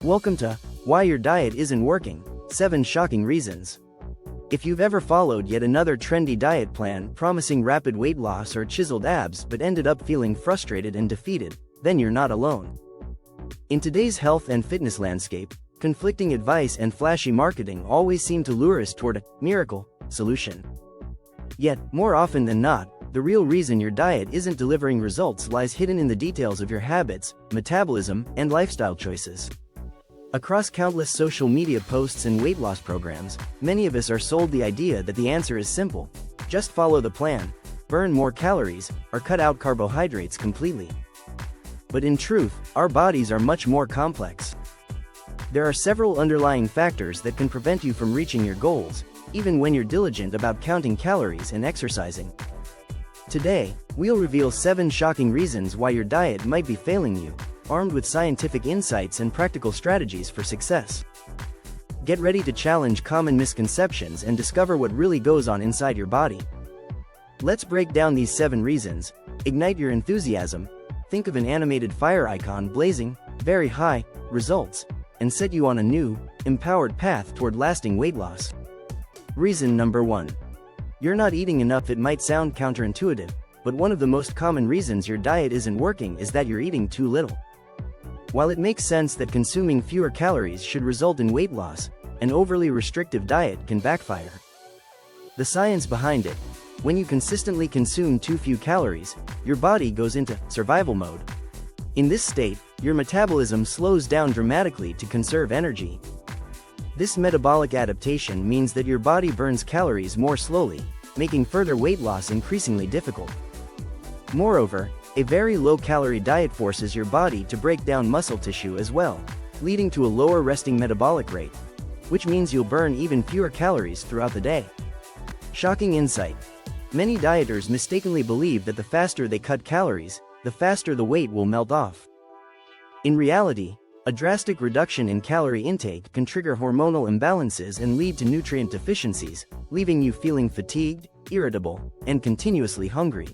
Welcome to Why Your Diet Isn't Working, 7 Shocking Reasons. If you've ever followed yet another trendy diet plan promising rapid weight loss or chiseled abs but ended up feeling frustrated and defeated, then you're not alone. In today's health and fitness landscape, conflicting advice and flashy marketing always seem to lure us toward a miracle solution. Yet, more often than not, the real reason your diet isn't delivering results lies hidden in the details of your habits, metabolism, and lifestyle choices. Across countless social media posts and weight loss programs, many of us are sold the idea that the answer is simple: just follow the plan, burn more calories, or cut out carbohydrates completely. But in truth, our bodies are much more complex. There are several underlying factors that can prevent you from reaching your goals, even when you're diligent about counting calories and exercising. Today, we'll reveal 7 shocking reasons why your diet might be failing you, armed with scientific insights and practical strategies for success. Get ready to challenge common misconceptions and discover what really goes on inside your body. Let's break down these 7 reasons, ignite your enthusiasm, think of an animated fire icon blazing, very high, results, and set you on a new, empowered path toward lasting weight loss. Reason number 1. You're not eating enough. It might sound counterintuitive, but one of the most common reasons your diet isn't working is that you're eating too little. While it makes sense that consuming fewer calories should result in weight loss, an overly restrictive diet can backfire. The science behind it: when you consistently consume too few calories, your body goes into survival mode. In this state, your metabolism slows down dramatically to conserve energy. This metabolic adaptation means that your body burns calories more slowly, making further weight loss increasingly difficult. Moreover, a very low-calorie diet forces your body to break down muscle tissue as well, leading to a lower resting metabolic rate, which means you'll burn even fewer calories throughout the day. Shocking insight: many dieters mistakenly believe that the faster they cut calories, the faster the weight will melt off. In reality, a drastic reduction in calorie intake can trigger hormonal imbalances and lead to nutrient deficiencies, leaving you feeling fatigued, irritable, and continuously hungry.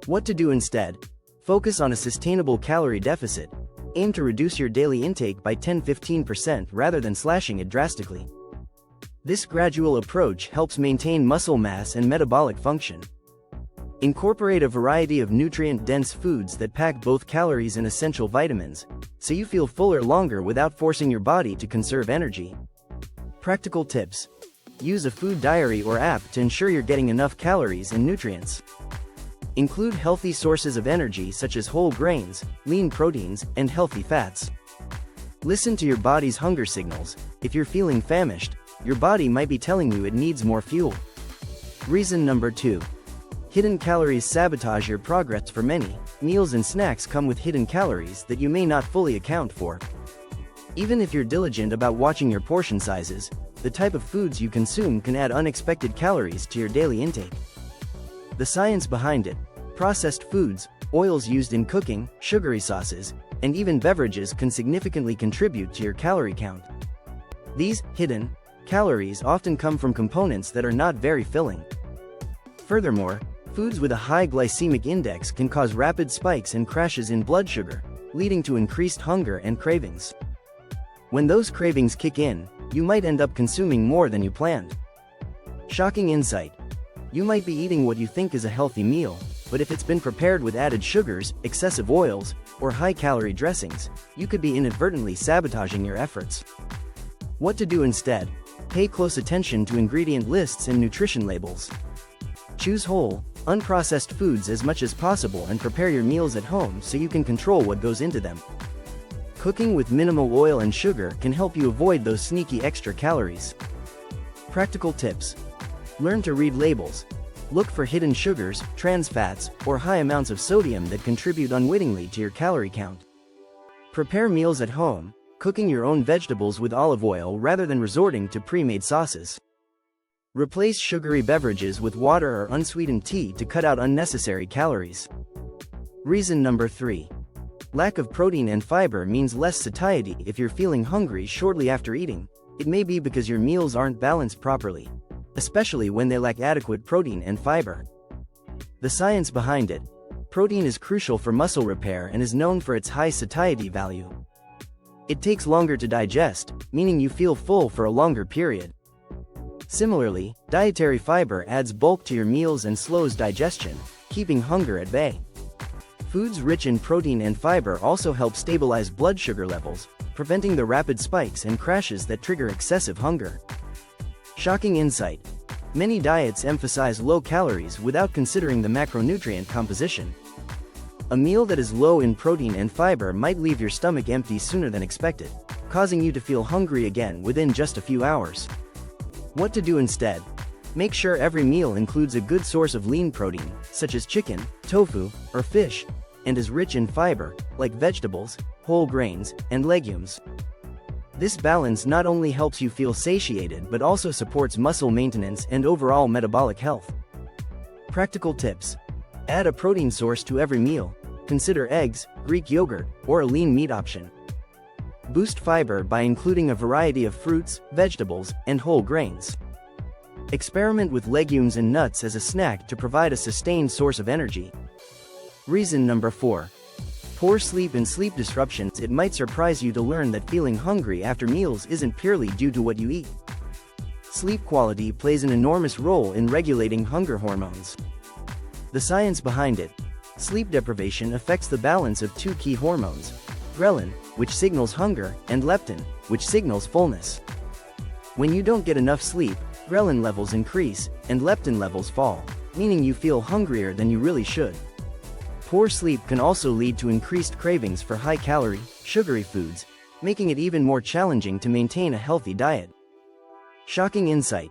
What to do instead? Focus on a sustainable calorie deficit. Aim to reduce your daily intake by 10–15% rather than slashing it drastically. This gradual approach helps maintain muscle mass and metabolic function. Incorporate a variety of nutrient-dense foods that pack both calories and essential vitamins, so you feel fuller longer without forcing your body to conserve energy. Practical tips: use a food diary or app to ensure you're getting enough calories and nutrients. Include healthy sources of energy such as whole grains, lean proteins, and healthy fats. Listen to your body's hunger signals. If you're feeling famished, your body might be telling you it needs more fuel. Reason number 2. Hidden calories sabotage your progress. For many, meals and snacks come with hidden calories that you may not fully account for. Even if you're diligent about watching your portion sizes, the type of foods you consume can add unexpected calories to your daily intake. The science behind it: processed foods, oils used in cooking, sugary sauces, and even beverages can significantly contribute to your calorie count. These hidden calories often come from components that are not very filling. Furthermore, foods with a high glycemic index can cause rapid spikes and crashes in blood sugar, leading to increased hunger and cravings. When those cravings kick in, you might end up consuming more than you planned. Shocking insight: you might be eating what you think is a healthy meal, but if it's been prepared with added sugars, excessive oils, or high-calorie dressings, you could be inadvertently sabotaging your efforts. What to do instead? Pay close attention to ingredient lists and nutrition labels. Choose whole, unprocessed foods as much as possible and prepare your meals at home so you can control what goes into them. Cooking with minimal oil and sugar can help you avoid those sneaky extra calories. Practical tips: learn to read labels. Look for hidden sugars, trans fats, or high amounts of sodium that contribute unwittingly to your calorie count. Prepare meals at home, cooking your own vegetables with olive oil rather than resorting to pre-made sauces. Replace sugary beverages with water or unsweetened tea to cut out unnecessary calories. Reason number 3. Lack of protein and fiber means less satiety. If you're feeling hungry shortly after eating, it may be because your meals aren't balanced properly, especially when they lack adequate protein and fiber. The science behind it: protein is crucial for muscle repair and is known for its high satiety value. It takes longer to digest, meaning you feel full for a longer period. Similarly, dietary fiber adds bulk to your meals and slows digestion, keeping hunger at bay. Foods rich in protein and fiber also help stabilize blood sugar levels, preventing the rapid spikes and crashes that trigger excessive hunger. Shocking insight. Many diets emphasize low calories without considering the macronutrient composition. A meal that is low in protein and fiber might leave your stomach empty sooner than expected, causing you to feel hungry again within just a few hours. What to do instead? Make sure every meal includes a good source of lean protein, such as chicken, tofu, or fish, and is rich in fiber, like vegetables, whole grains, and legumes. This balance not only helps you feel satiated but also supports muscle maintenance and overall metabolic health. Practical tips. Add a protein source to every meal. Consider eggs, Greek yogurt, or a lean meat option. Boost fiber by including a variety of fruits, vegetables, and whole grains. Experiment with legumes and nuts as a snack to provide a sustained source of energy. Reason number 4. Poor sleep and sleep disruptions. It might surprise you to learn that feeling hungry after meals isn't purely due to what you eat. Sleep quality plays an enormous role in regulating hunger hormones. The science behind it. Sleep deprivation affects the balance of two key hormones, ghrelin, which signals hunger, and leptin, which signals fullness. When you don't get enough sleep, ghrelin levels increase, and leptin levels fall, meaning you feel hungrier than you really should. Poor sleep can also lead to increased cravings for high-calorie, sugary foods, making it even more challenging to maintain a healthy diet. Shocking insight.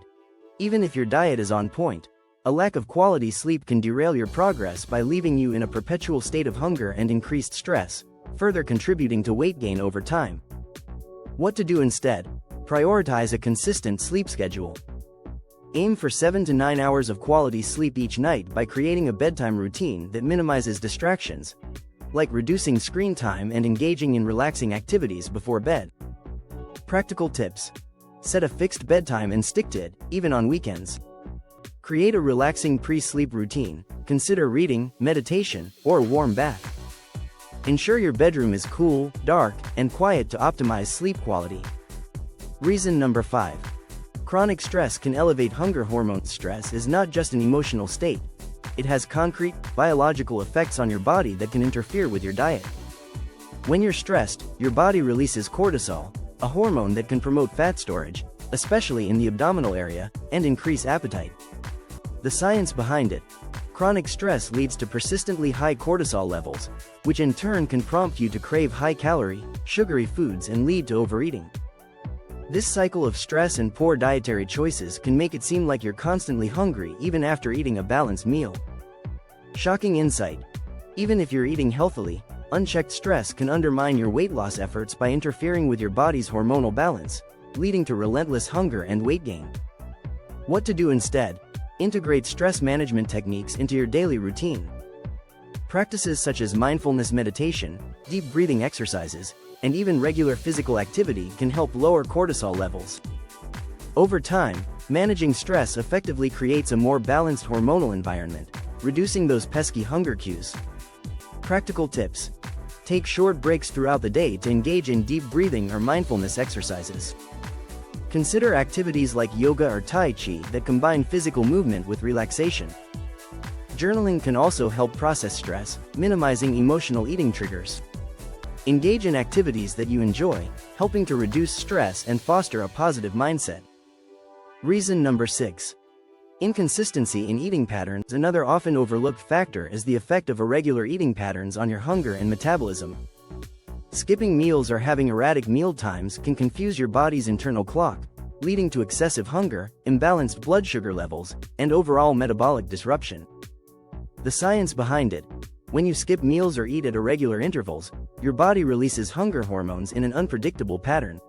Even if your diet is on point, a lack of quality sleep can derail your progress by leaving you in a perpetual state of hunger and increased stress, further contributing to weight gain over time. What to do instead? Prioritize a consistent sleep schedule. Aim for 7 to 9 hours of quality sleep each night by creating a bedtime routine that minimizes distractions, like reducing screen time and engaging in relaxing activities before bed. Practical tips. Set a fixed bedtime and stick to it, even on weekends. Create a relaxing pre-sleep routine. Consider reading, meditation, or a warm bath. Ensure your bedroom is cool, dark, and quiet to optimize sleep quality. Reason number 5. Chronic stress can elevate hunger hormones. Stress is not just an emotional state. It has concrete, biological effects on your body that can interfere with your diet. When you're stressed, your body releases cortisol, a hormone that can promote fat storage, especially in the abdominal area, and increase appetite. The science behind it. Chronic stress leads to persistently high cortisol levels, which in turn can prompt you to crave high-calorie, sugary foods and lead to overeating. This cycle of stress and poor dietary choices can make it seem like you're constantly hungry even after eating a balanced meal. Shocking insight. Even if you're eating healthily, unchecked stress can undermine your weight loss efforts by interfering with your body's hormonal balance, leading to relentless hunger and weight gain. What to do instead? Integrate stress management techniques into your daily routine. Practices such as mindfulness meditation, deep breathing exercises, and even regular physical activity can help lower cortisol levels. Over time, managing stress effectively creates a more balanced hormonal environment, reducing those pesky hunger cues. Practical tips. Take short breaks throughout the day to engage in deep breathing or mindfulness exercises. Consider activities like yoga or Tai Chi that combine physical movement with relaxation. Journaling can also help process stress, minimizing emotional eating triggers. Engage in activities that you enjoy, helping to reduce stress and foster a positive mindset. Reason number 6. Inconsistency in eating patterns. Another often overlooked factor is the effect of irregular eating patterns on your hunger and metabolism. Skipping meals or having erratic meal times can confuse your body's internal clock, leading to excessive hunger, imbalanced blood sugar levels, and overall metabolic disruption. The science behind it. When you skip meals or eat at irregular intervals, your body releases hunger hormones in an unpredictable pattern.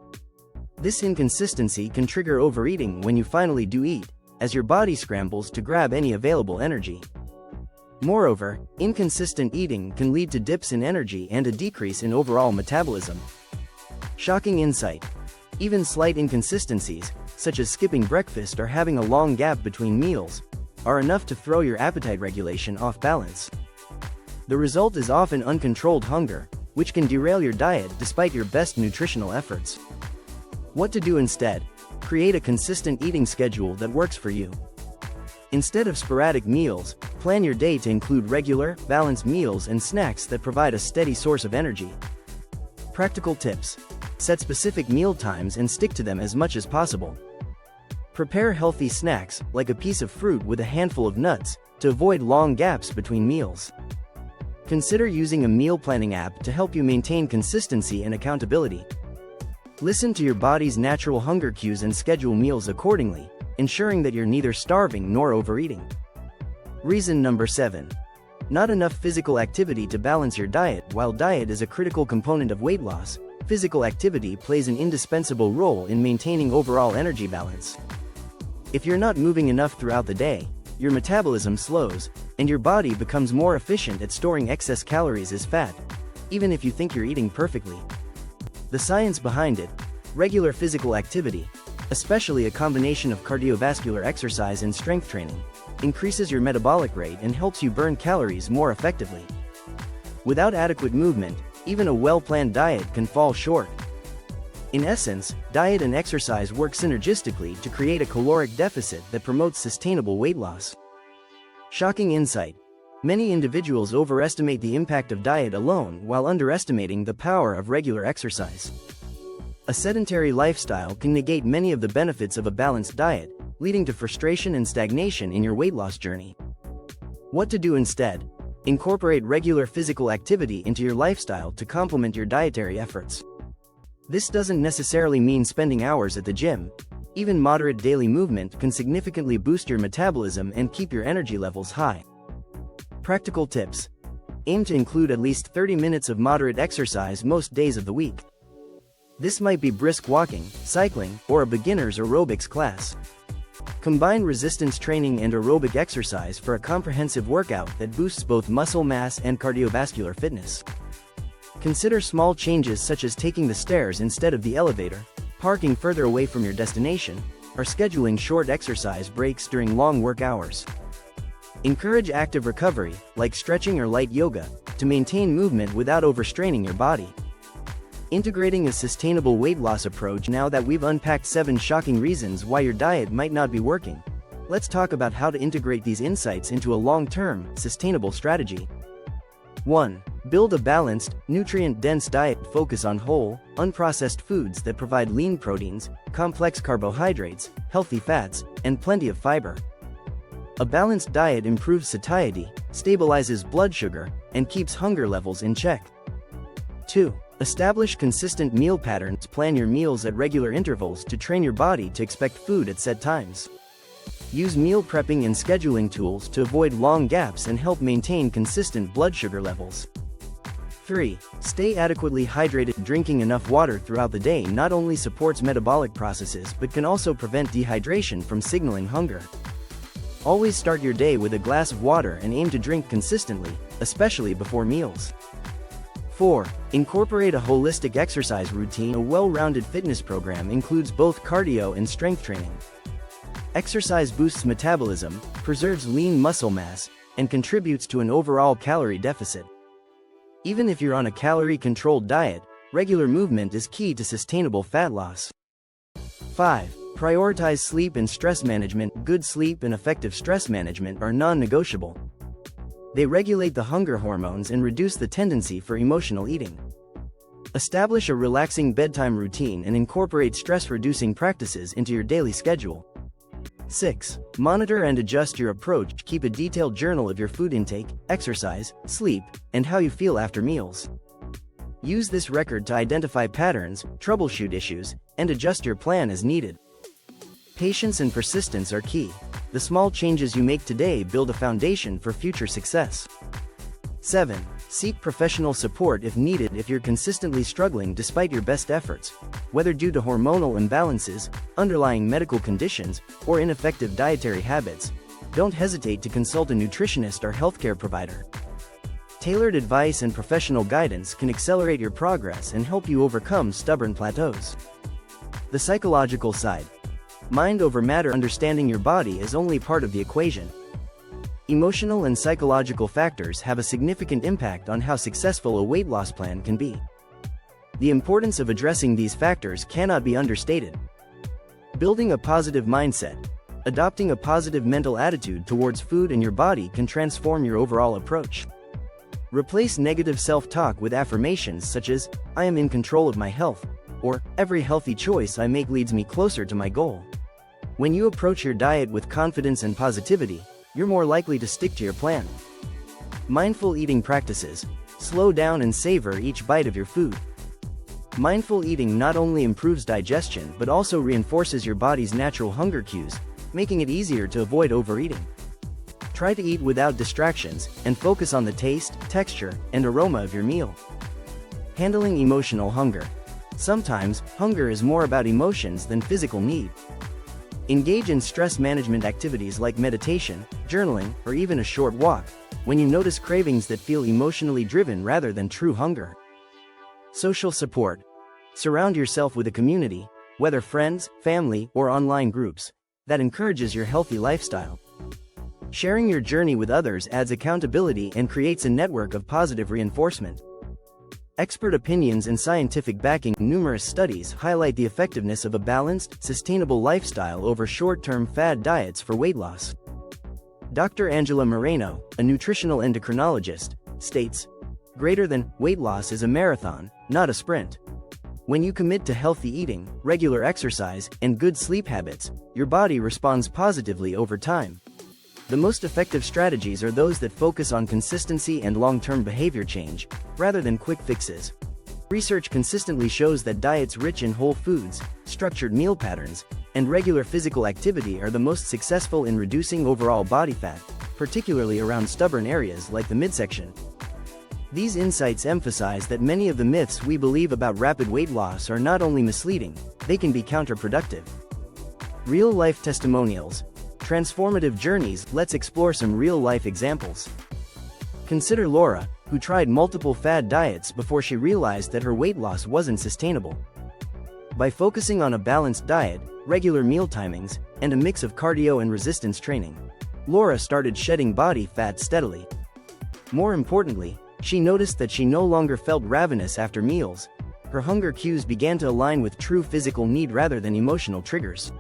This inconsistency can trigger overeating when you finally do eat, as your body scrambles to grab any available energy. Moreover, inconsistent eating can lead to dips in energy and a decrease in overall metabolism. Shocking insight. Even slight inconsistencies, such as skipping breakfast or having a long gap between meals, are enough to throw your appetite regulation off balance. The result is often uncontrolled hunger, which can derail your diet despite your best nutritional efforts. What to do instead? Create a consistent eating schedule that works for you. Instead of sporadic meals, plan your day to include regular, balanced meals and snacks that provide a steady source of energy. Practical tips. Set specific meal times and stick to them as much as possible. Prepare healthy snacks, like a piece of fruit with a handful of nuts, to avoid long gaps between meals. Consider using a meal planning app to help you maintain consistency and accountability. Listen to your body's natural hunger cues and schedule meals accordingly, ensuring that you're neither starving nor overeating. Reason number 7. Not enough physical activity to balance your diet. While diet is a critical component of weight loss, physical activity plays an indispensable role in maintaining overall energy balance. If you're not moving enough throughout the day, your metabolism slows, and your body becomes more efficient at storing excess calories as fat, even if you think you're eating perfectly. The science behind it: regular physical activity, especially a combination of cardiovascular exercise and strength training, increases your metabolic rate and helps you burn calories more effectively. Without adequate movement, even a well-planned diet can fall short. In essence, diet and exercise work synergistically to create a caloric deficit that promotes sustainable weight loss. Shocking insight: many individuals overestimate the impact of diet alone while underestimating the power of regular exercise. A sedentary lifestyle can negate many of the benefits of a balanced diet, leading to frustration and stagnation in your weight loss journey. What to do instead? Incorporate regular physical activity into your lifestyle to complement your dietary efforts. This doesn't necessarily mean spending hours at the gym. Even moderate daily movement can significantly boost your metabolism and keep your energy levels high. Practical tips. Aim to include at least 30 minutes of moderate exercise most days of the week. This might be brisk walking, cycling, or a beginner's aerobics class. Combine resistance training and aerobic exercise for a comprehensive workout that boosts both muscle mass and cardiovascular fitness. Consider small changes such as taking the stairs instead of the elevator, parking further away from your destination, or scheduling short exercise breaks during long work hours. Encourage active recovery, like stretching or light yoga, to maintain movement without overstraining your body. Integrating a sustainable weight loss approach. Now that we've unpacked 7 shocking reasons why your diet might not be working, let's talk about how to integrate these insights into a long-term, sustainable strategy. 1. Build a balanced, nutrient-dense diet. Focus on whole, unprocessed foods that provide lean proteins, complex carbohydrates, healthy fats, and plenty of fiber. A balanced diet improves satiety, stabilizes blood sugar, and keeps hunger levels in check. 2. Establish consistent meal patterns. Plan your meals at regular intervals to train your body to expect food at set times. Use meal prepping and scheduling tools to avoid long gaps and help maintain consistent blood sugar levels. 3. Stay adequately hydrated. Drinking enough water throughout the day not only supports metabolic processes but can also prevent dehydration from signaling hunger. Always start your day with a glass of water and aim to drink consistently, especially before meals. 4. Incorporate a holistic exercise routine. A well-rounded fitness program includes both cardio and strength training. Exercise boosts metabolism, preserves lean muscle mass, and contributes to an overall calorie deficit. Even if you're on a calorie-controlled diet, regular movement is key to sustainable fat loss. 5. Prioritize sleep and stress management. Good sleep and effective stress management are non-negotiable. They regulate the hunger hormones and reduce the tendency for emotional eating. Establish a relaxing bedtime routine and incorporate stress-reducing practices into your daily schedule. 6. Monitor and adjust your approach. Keep a detailed journal of your food intake, exercise, sleep, and how you feel after meals. Use this record to identify patterns, troubleshoot issues, and adjust your plan as needed. Patience and persistence are key. The small changes you make today build a foundation for future success. 7. Seek professional support if needed. If you're consistently struggling despite your best efforts, whether due to hormonal imbalances, underlying medical conditions, or ineffective dietary habits, don't hesitate to consult a nutritionist or healthcare provider. Tailored advice and professional guidance can accelerate your progress and help you overcome stubborn plateaus. The psychological side. Mind over matter. Understanding your body is only part of the equation. Emotional and psychological factors have a significant impact on how successful a weight loss plan can be. The importance of addressing these factors cannot be understated. Building a positive mindset. Adopting a positive mental attitude towards food and your body can transform your overall approach. Replace negative self-talk with affirmations such as, "I am in control of my health," or, "Every healthy choice I make leads me closer to my goal." When you approach your diet with confidence and positivity, you're more likely to stick to your plan. Mindful eating practices. Slow down and savor each bite of your food. Mindful eating not only improves digestion but also reinforces your body's natural hunger cues, making it easier to avoid overeating. Try to eat without distractions and focus on the taste, texture, and aroma of your meal. Handling emotional hunger. Sometimes, hunger is more about emotions than physical need. Engage in stress management activities like meditation, journaling, or even a short walk, when you notice cravings that feel emotionally driven rather than true hunger. Social support. Surround yourself with a community, whether friends, family, or online groups, that encourages your healthy lifestyle. Sharing your journey with others adds accountability and creates a network of positive reinforcement. Expert opinions and scientific backing. Numerous studies highlight the effectiveness of a balanced, sustainable lifestyle over short-term fad diets for weight loss. Dr. Angela Moreno, a nutritional endocrinologist, states, "Greater than weight loss is a marathon, not a sprint." When you commit to healthy eating, regular exercise, and good sleep habits, your body responds positively over time. The most effective strategies are those that focus on consistency and long-term behavior change, rather than quick fixes. Research consistently shows that diets rich in whole foods, structured meal patterns, and regular physical activity are the most successful in reducing overall body fat, particularly around stubborn areas like the midsection. These insights emphasize that many of the myths we believe about rapid weight loss are not only misleading, they can be counterproductive. Real-life testimonials. Transformative journeys. Let's explore some real-life examples. Consider Laura, who tried multiple fad diets before she realized that her weight loss wasn't sustainable. By focusing on a balanced diet, regular meal timings, and a mix of cardio and resistance training, Laura started shedding body fat steadily. More importantly, she noticed that she no longer felt ravenous after meals. Her hunger cues began to align with true physical need rather than emotional triggers.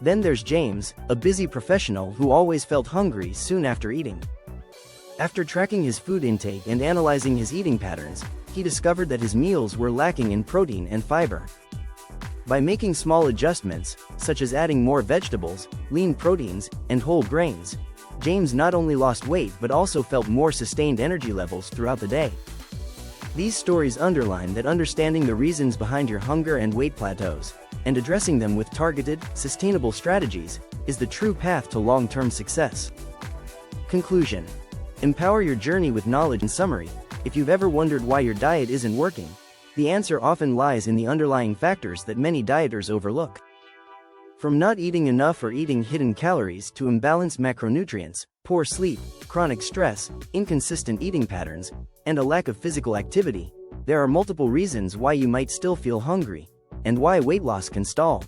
Then there's James, a busy professional who always felt hungry soon after eating. After tracking his food intake and analyzing his eating patterns, he discovered that his meals were lacking in protein and fiber. By making small adjustments, such as adding more vegetables, lean proteins, and whole grains, James not only lost weight but also felt more sustained energy levels throughout the day. These stories underline that understanding the reasons behind your hunger and weight plateaus, and addressing them with targeted, sustainable strategies, is the true path to long-term success. Conclusion. Empower your journey with knowledge. In summary, if you've ever wondered why your diet isn't working, the answer often lies in the underlying factors that many dieters overlook. From not eating enough or eating hidden calories to imbalanced macronutrients, poor sleep, chronic stress, inconsistent eating patterns, and a lack of physical activity, there are multiple reasons why you might still feel hungry, and why weight loss can stall.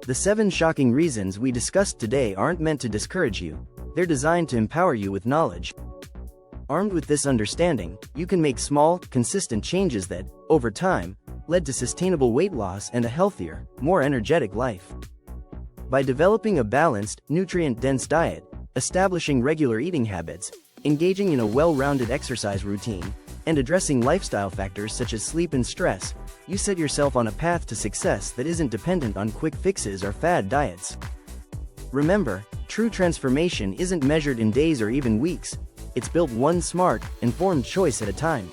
The 7 shocking reasons we discussed today aren't meant to discourage you, they're designed to empower you with knowledge. Armed with this understanding, you can make small, consistent changes that, over time, lead to sustainable weight loss and a healthier, more energetic life. By developing a balanced, nutrient-dense diet, establishing regular eating habits, engaging in a well-rounded exercise routine, and addressing lifestyle factors such as sleep and stress, you set yourself on a path to success that isn't dependent on quick fixes or fad diets. Remember, true transformation isn't measured in days or even weeks, it's built one smart, informed choice at a time.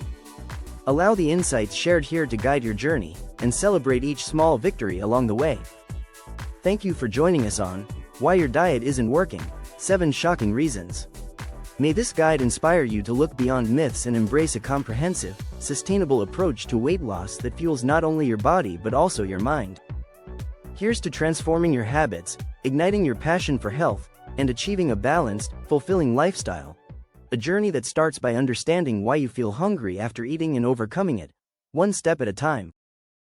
Allow the insights shared here to guide your journey, and celebrate each small victory along the way. Thank you for joining us on Why Your Diet Isn't Working, 7 Shocking Reasons. May this guide inspire you to look beyond myths and embrace a comprehensive, sustainable approach to weight loss that fuels not only your body but also your mind. Here's to transforming your habits, igniting your passion for health, and achieving a balanced, fulfilling lifestyle. A journey that starts by understanding why you feel hungry after eating and overcoming it, one step at a time.